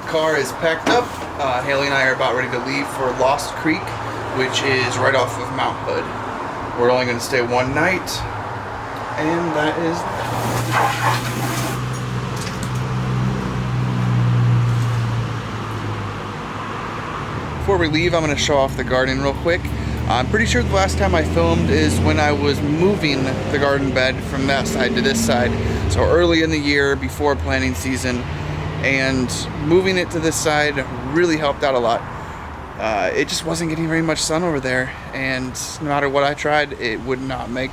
car is packed up. Haley and I are about ready to leave for Lost Creek, which is right off of Mount Hood. We're only going to stay one night, and that is Before we leave, I'm going to show off the garden real quick. I'm pretty sure the last time I filmed is when I was moving the garden bed from that side to this side. So early in the year, before planting season, and moving it to this side really helped out a lot. It just wasn't getting very much sun over there, and no matter what I tried, it would not make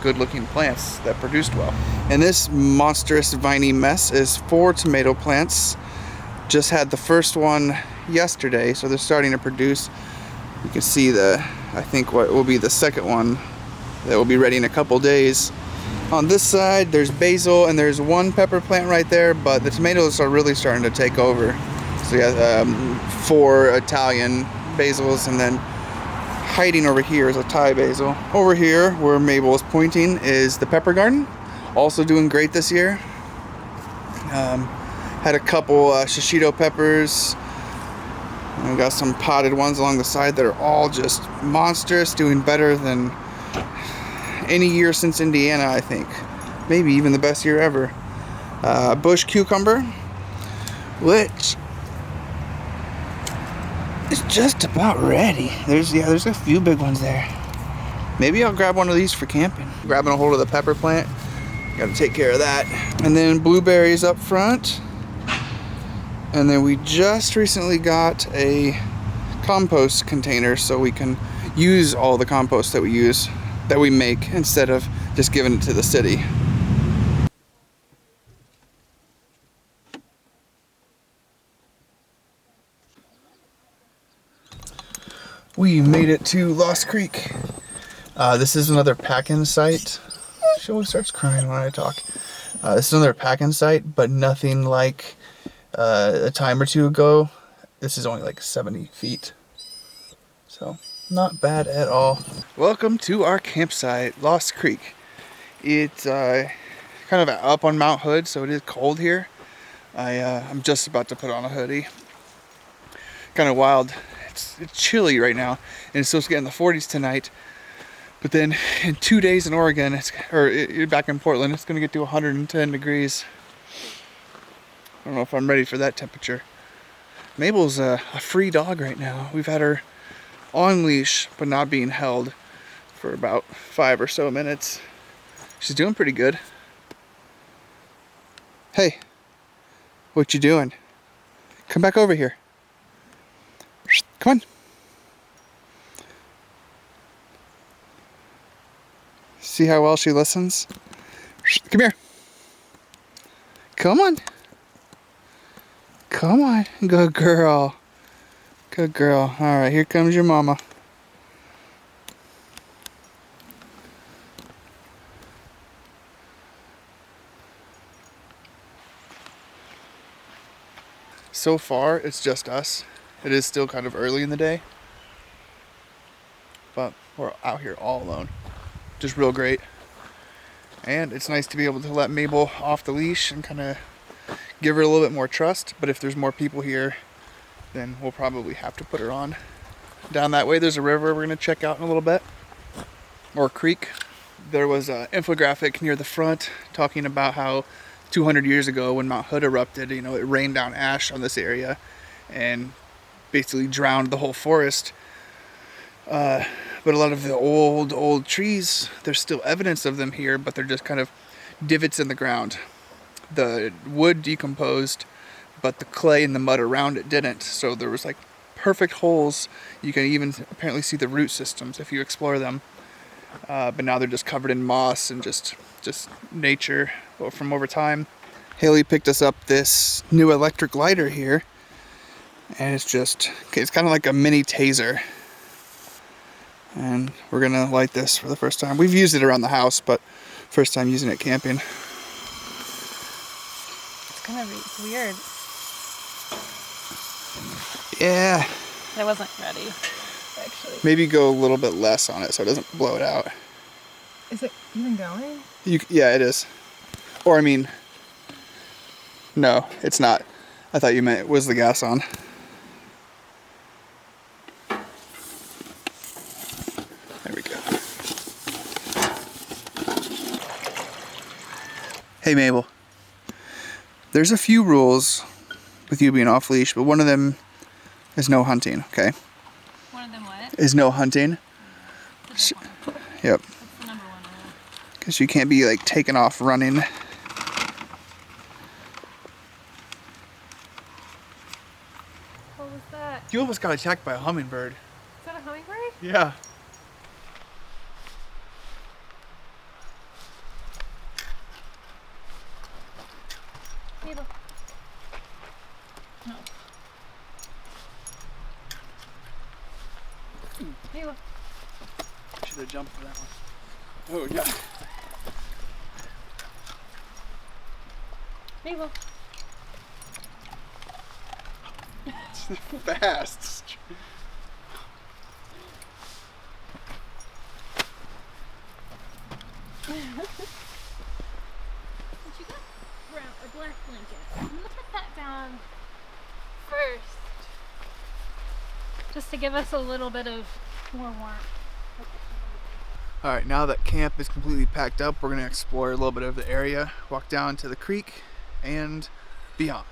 good looking plants that produced well. And this monstrous viney mess is 4 tomato plants. Just had the first one yesterday, so they're starting to produce. You can see I think what will be the second one that will be ready in a couple days. On this side, there's basil and there's one pepper plant right there, but the tomatoes are really starting to take over. So yeah, 4 Italian basils, and then hiding over here is a Thai basil. Over here, where Mabel is pointing, is the pepper garden. Also doing great this year. Had a couple shishito peppers. And we got some potted ones along the side that are all just monstrous, doing better than any year since Indiana, I think. Maybe even the best year ever. Bush cucumber, which is just about ready. There's a few big ones there. Maybe I'll grab one of these for camping. Grabbing a hold of the pepper plant. Got to take care of that. And then blueberries up front. And then we just recently got a compost container so we can use all the compost that we make instead of just giving it to the city. We made it to Lost Creek. This is another pack-in site. She always starts crying when I talk. This is another pack-in site, but nothing like a time or two ago. This is only like 70 feet. So, not bad at all. Welcome to our campsite, Lost Creek. It's kind of up on Mount Hood, so it is cold here. I'm just about to put on a hoodie. Kind of wild. It's chilly right now, and it's supposed to get in the 40s tonight. But then in 2 days in Oregon, back in Portland, it's going to get to 110 degrees. I don't know if I'm ready for that temperature. Mabel's a free dog right now. We've had her on leash, but not being held for about 5 or so minutes. She's doing pretty good. Hey, what you doing? Come back over here. Come on. See how well she listens? Come here. Come on. Come on. Good girl. Good girl. All right, here comes your mama. So far, it's just us. It is still kind of early in the day, but we're out here all alone. Just real great. And it's nice to be able to let Mabel off the leash and kind of give her a little bit more trust. But if there's more people here, then we'll probably have to put her on. Down that way, there's a river we're going to check out in a little bit, or a creek. There was an infographic near the front talking about how 200 years ago when Mount Hood erupted, it rained down ash on this area and basically drowned the whole forest. But a lot of the old trees, there's still evidence of them here, but they're just kind of divots in the ground. The wood decomposed, but the clay and the mud around it didn't. So there was like perfect holes. You can even apparently see the root systems if you explore them. But now they're just covered in moss and just nature from over time. Haley picked us up this new electric lighter here, and it's kind of like a mini taser. And we're gonna light this for the first time. We've used it around the house, but first time using it camping. It's gonna be weird. Yeah. I wasn't ready, actually. Maybe go a little bit less on it so it doesn't blow it out. Is it even going? Yeah, it is. Or no, it's not. I thought you meant, was the gas on? There we go. Hey Mabel, there's a few rules with you being off leash, but one of them is no hunting, okay? One of them what? Is no hunting. It's a big one. Yep. That's the number one rule. Because you can't be like taking off running. What was that? You almost got attacked by a hummingbird. Is that a hummingbird? Yeah. Mabel. No. Mabel. Should have jumped for that one. Oh yeah. Mabel. Fast. Did you get brown or black blanket? I'm gonna put that down first, just to give us a little bit of more warmth. All right, now that camp is completely packed up, we're gonna explore a little bit of the area, walk down to the creek and beyond.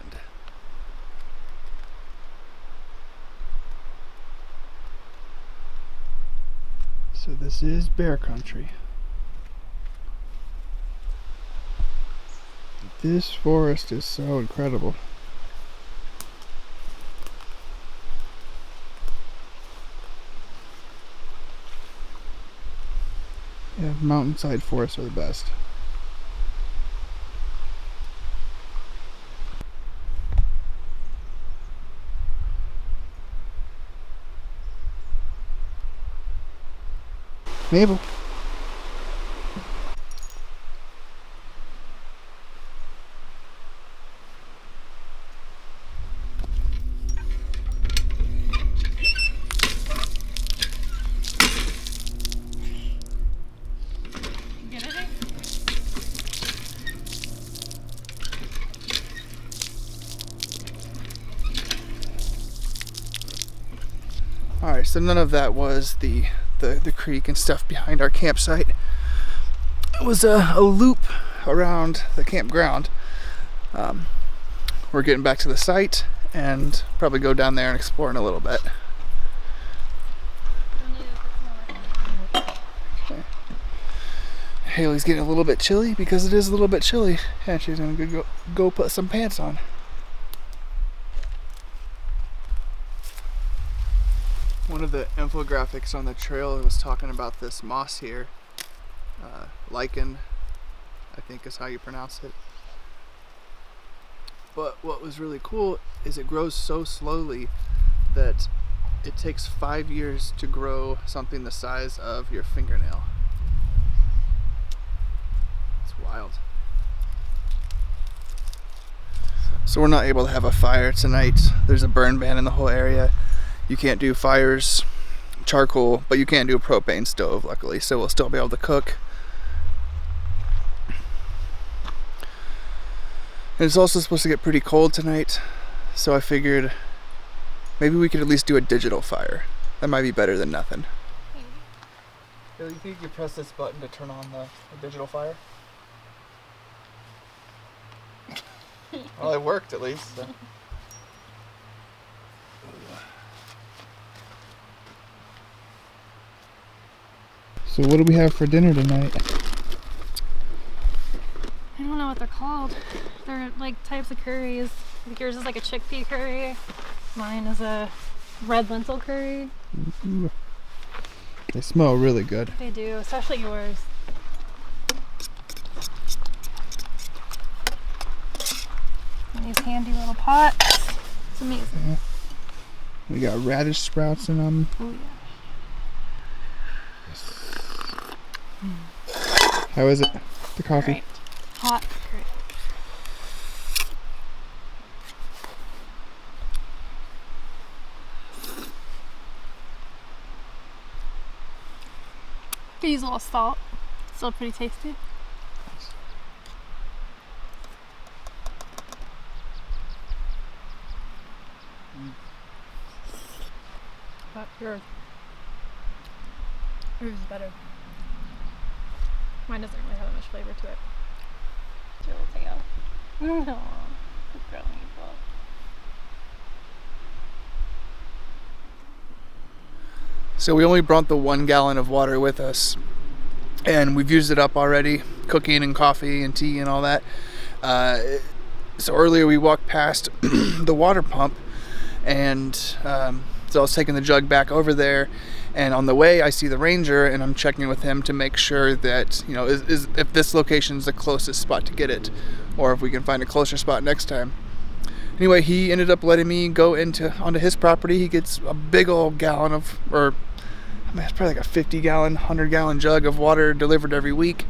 So this is bear country. This forest is so incredible. Yeah, mountainside forests are the best. Mabel. Get it? Alright, so none of that was the creek and stuff behind our campsite. It was a loop around the campground. We're getting back to the site and probably go down there and explore in a little bit. Okay. Haley's getting a little bit chilly because it is a little bit chilly, and she's gonna go put some pants on. One of the infographics on the trail was talking about this moss here, lichen, I think is how you pronounce it. But what was really cool is it grows so slowly that it takes 5 years to grow something the size of your fingernail. It's wild. So we're not able to have a fire tonight. There's a burn ban in the whole area. You can't do fires, charcoal, but you can do a propane stove, luckily, so we'll still be able to cook. And it's also supposed to get pretty cold tonight, so I figured maybe we could at least do a digital fire. That might be better than nothing. Do you think you could press this button to turn on the digital fire? Well, it worked at least. So. So what do we have for dinner tonight? I don't know what they're called. They're like types of curries. I think yours is like a chickpea curry. Mine is a red lentil curry. Ooh. They smell really good. They do, especially yours. And these handy little pots. It's amazing. Yeah. We got radish sprouts in them. Oh yeah. How is it? The coffee? Great. Hot, great. Could use a little salt. Still pretty tasty. Yours is better. Mine doesn't really have that much flavor to it. Jill tail. No, good girl, Mabel. So we only brought the 1 gallon of water with us, and we've used it up already, cooking and coffee and tea and all that. So earlier we walked past the water pump, and so I was taking the jug back over there, and on the way I see the ranger, and I'm checking with him to make sure that, you know, is if this location is the closest spot to get it, or if we can find a closer spot next time. Anyway, he ended up letting me go onto his property. He gets a big old gallon of, or I mean, it's probably like a 50-gallon, 100-gallon jug of water delivered every week.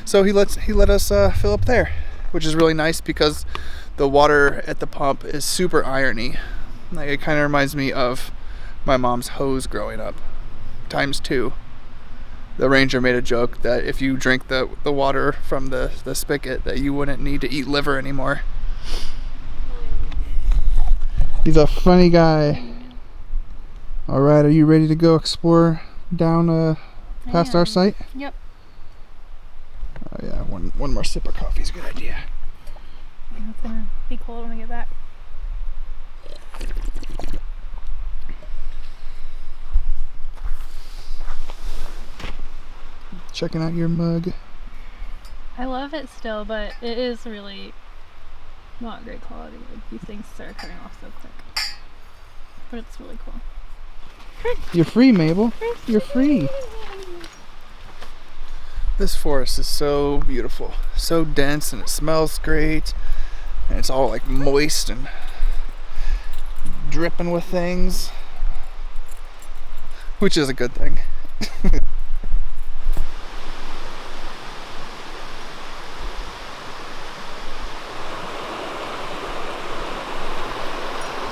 So he let us fill up there, which is really nice because the water at the pump is super irony. Like, it kind of reminds me of my mom's hose growing up, ×2. The ranger made a joke that if you drink the water from the spigot, that you wouldn't need to eat liver anymore. He's a funny guy. All right, are you ready to go explore down past our site? Yep. Oh yeah, one more sip of coffee is a good idea. It's gonna be cold when we get back. Checking out your mug. I love it still, but it is really not great quality. Like, these things start cutting off so quick. But it's really cool. You're free, Mabel. You're free. This forest is so beautiful, so dense, and it smells great, and it's all like moist and dripping with things, which is a good thing.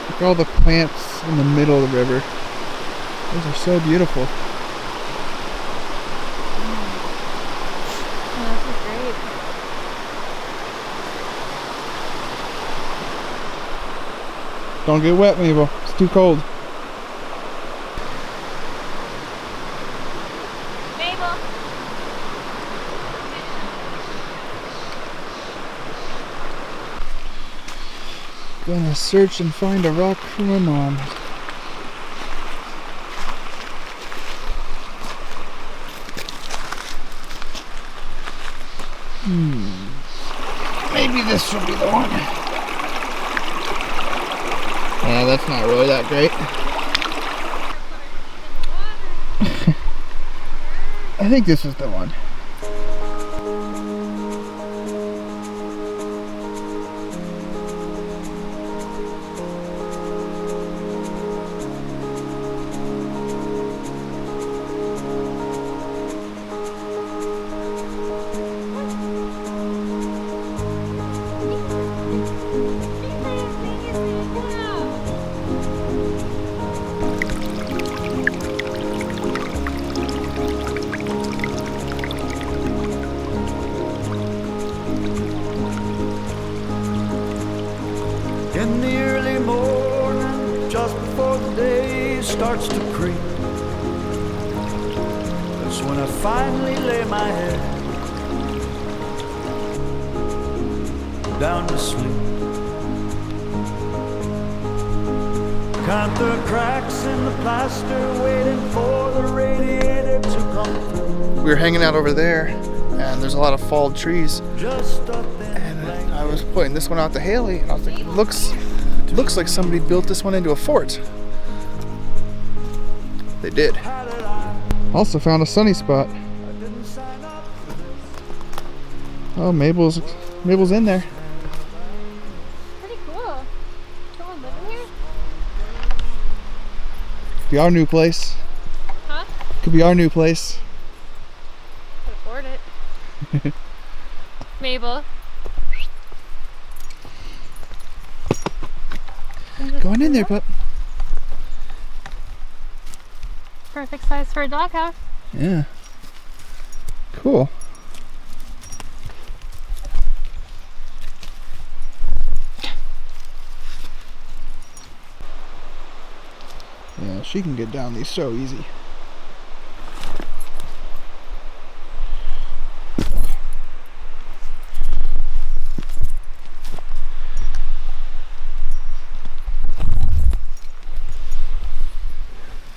Look at all the plants in the middle of the river. Those are so beautiful. Oh, this is great. Don't get wet, Mabel. It's too cold. Mabel! Gonna search and find a rock for my mom. Maybe this will be the one. Yeah, that's not really that great. I think this is the one. In the early morning, just before the day starts to creep, that's when I finally lay my head down to sleep. Count the cracks in the plaster, waiting for the radiator to come through. We were hanging out over there, and there's a lot of fall trees. Just up in And I was pointing this one out to Haley, and I was like, looks like somebody built this one into a fort. They did. Also found a sunny spot. Oh, Mabel's in there. Pretty cool. Someone living here? Could be our new place. Huh? Could be our new place. Could afford it. Mabel. Going in there, pup. Perfect size for a doghouse. Yeah. Cool. Yeah, she can get down these so easy.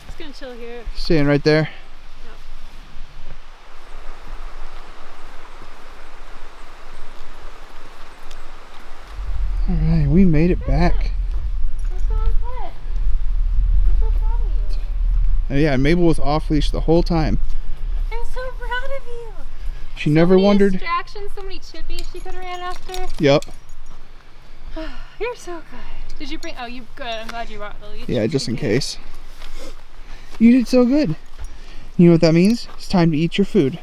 Just gonna chill here. Staying right there. Alright, we made it back. I'm so upset. I'm so proud of you. Yeah, Mabel was off leash the whole time. I'm so proud of you. She never many wondered. Distractions, so many chippies she could have ran after. Yep. You're so good. Did you bring? Oh, you good. I'm glad you brought the leash. Yeah, just in case. You did so good. You know what that means? It's time to eat your food.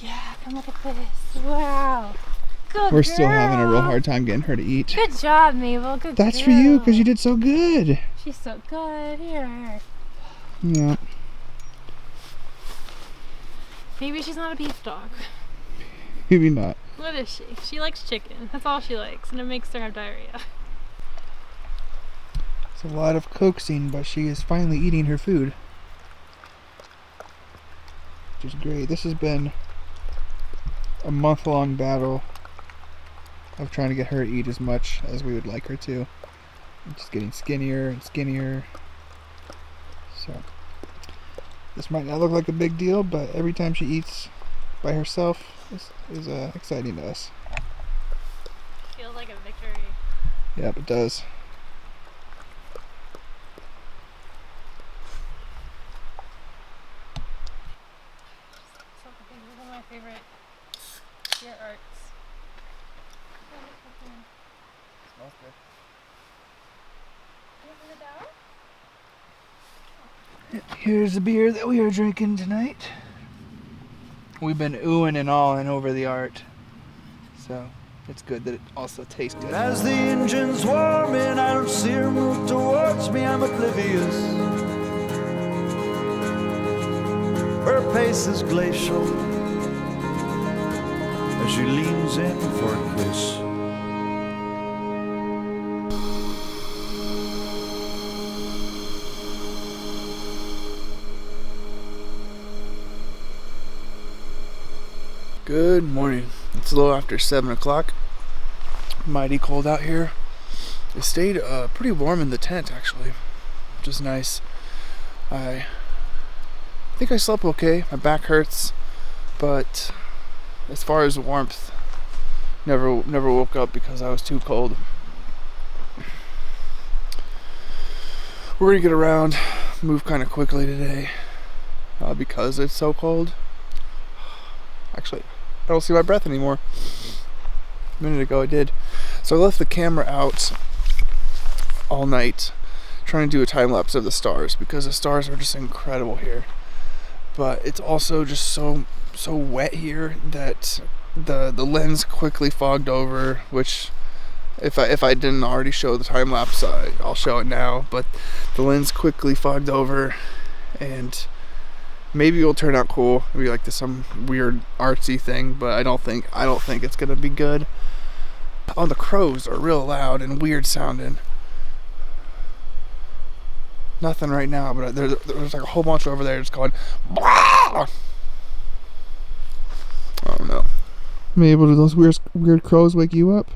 Yeah, come look at this. Wow. Good We're still girl. having a real hard time getting her to eat. Good job, Mabel. Good That's girl. for you, because you did so good. She's so good. Here. Yeah. Maybe she's not a beef dog. Maybe not. What is she? She likes chicken. That's all she likes, and it makes her have diarrhea. It's a lot of coaxing, but she is finally eating her food. Which is great. This has been a month-long battle of trying to get her to eat as much as we would like her to. Just getting skinnier and skinnier. So this might not look like a big deal, but every time she eats by herself is exciting to us. Feels like a victory. Yep, it does. These are one of my favorite deer arts. Smells good. Here's the beer that we are drinking tonight. We've been oohing and awing over the art, so it's good that it also tastes good. As the engine's warming, I don't see her move towards me, I'm oblivious. Her pace is glacial as she leans in for a kiss. Good morning. It's a little after 7 o'clock. Mighty cold out here. It stayed pretty warm in the tent actually, which is nice. I think I slept okay. My back hurts, but as far as warmth, never woke up because I was too cold. We're gonna get around, move kind of quickly today because it's so cold. Actually, I don't see my breath anymore. A minute ago I did. So I left the camera out all night trying to do a time lapse of the stars because the stars are just incredible here. But it's also just so wet here that the lens quickly fogged over, which if I didn't already show the time lapse, I'll show it now. But the lens quickly fogged over, and maybe it'll turn out cool. It'll be like some weird artsy thing, but I don't think it's gonna be good. Oh, the crows are real loud and weird sounding. Nothing right now, but there's like a whole bunch over there just going. I don't know. Mabel, do those weird crows wake you up?